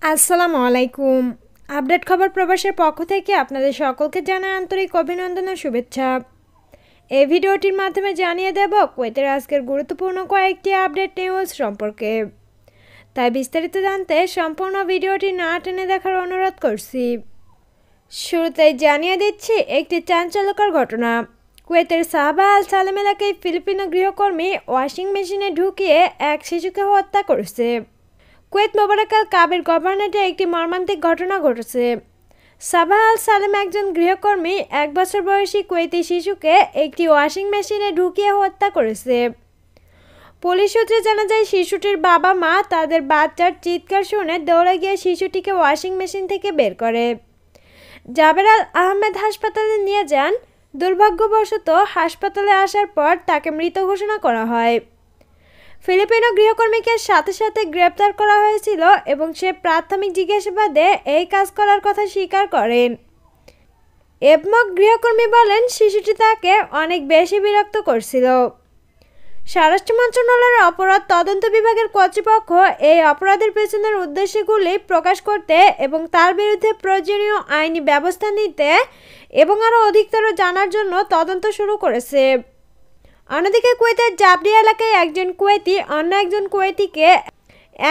আসসালামু আলাইকুম। আপডেট খবর প্রবাসের পক্ষ থেকে আপনাদের সকলকে জানাই আন্তরিক অভিনন্দন ও শুভেচ্ছা। এই ভিডিওটির মাধ্যমে জানিয়ে দেব কুয়েতের আজকের গুরুত্বপূর্ণ কয়েকটি আপডেট নিউজ সম্পর্কে। তাই বিস্তারিত জানতে সম্পূর্ণ ভিডিওটি না টেনে দেখার অনুরোধ করছি। শুরুতেই জানিয়ে দিচ্ছি একটি চাঞ্চল্যকর ঘটনা। কুয়েতের সাবা আল সালেম এলাকায় ফিলিপিনো গৃহকর্মী ওয়াশিং মেশিনে ঢুকিয়ে এক শিশুকে হত্যা করেছে। কুয়েত মোবারক আল কাবের গভর্নরেটে একটি মর্মান্তিক ঘটনা ঘটেছে। সাবাহ আল সালেম একজন গৃহকর্মী 1 বছর বয়সী কুয়েতি শিশুকে একটি ওয়াশিং মেশিনে ঢুকিয়ে হত্যা করেছে। পুলিশ সূত্রে জানা যায় শিশুটির বাবা মা তাদের বাচ্চার চিৎকার শুনে দৌড়ে গিয়ে শিশুটিকে ওয়াশিং মেশিন থেকে বের করে জাবের আল আহমেদ হাসপাতালে নিয়ে যান। দুর্ভাগ্যবশত হাসপাতালে আসার পর তাকে মৃত ঘোষণা করা হয়। ফিলিপিনো গৃহকর্মীকে সাথে সাথে গ্রেপ্তার করা হয়েছিল এবং সে প্রাথমিক জিজ্ঞাসাবাদে এই কাজ করার কথা স্বীকার করেন। এবমক গৃহকর্মী বলেন শিশুটি তাকে অনেক বেশি বিরক্ত করছিল। স্বরাষ্ট্র মন্ত্রণালয়ের অপরাধ তদন্ত বিভাগের কর্তৃপক্ষ এই অপরাধের পেছনের উদ্দেশ্যগুলি প্রকাশ করতে এবং তার বিরুদ্ধে প্রয়োজনীয় আইনি ব্যবস্থা নিতে এবং আরও অধিকতর জানার জন্য তদন্ত শুরু করেছে। অন্যদিকে কুয়েতের জাবরি এলাকায় একজন কুয়েতি অন্য একজন কুয়েতিকে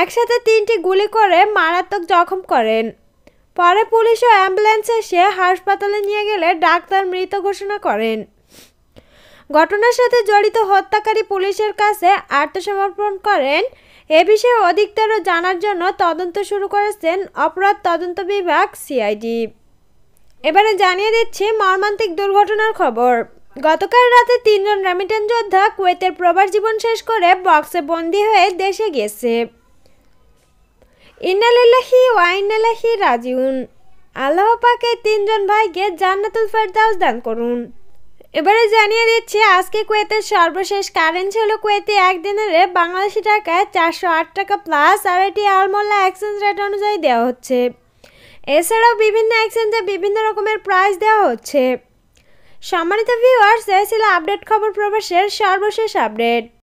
একসাথে 3টি গুলি করে মারাত্মক জখম করেন। পরে পুলিশ ও অ্যাম্বুলেন্স এসে হাসপাতালে নিয়ে গেলে ডাক্তার মৃত ঘোষণা করেন। ঘটনার সাথে জড়িত হত্যাকারী পুলিশের কাছে আত্মসমর্পণ করেন। এ বিষয়ে অধিকতর জানার জন্য তদন্ত শুরু করেছেন অপরাধ তদন্ত বিভাগ সিআইডি। এবারে জানিয়ে দিচ্ছি মর্মান্তিক দুর্ঘটনার খবর। গতকাল রাতে 3 জন রেমিটেন্স যোদ্ধা কুয়েতের প্রবাস জীবন শেষ করে বক্সে বন্দী হয়ে দেশে গেছে। ইন্না লিল্লাহি ওয়া ইন্না ইলাইহি রাজিউন। আল্লাহ পাক এই 3 জন ভাইকে জান্নাতুল ফেরদাউস দান করুন। এবারে জানিয়ে দিচ্ছি আজকে কুয়েতের সর্বশেষ কারেন্সি হলো কুয়েতি 1 দিনারে বাংলাদেশি টাকায় 408 টাকা প্লাস, আর এটি আলমোল্লা এক্সচেঞ্জ রেট অনুযায়ী দেওয়া হচ্ছে। এছাড়াও বিভিন্ন এক্সচেঞ্জে বিভিন্ন রকমের প্রাইস দেওয়া হচ্ছে। সম্মানিত ভিউয়ার্স, এই ছিল আপডেট খবর প্রবাসের সর্বশেষ আপডেট।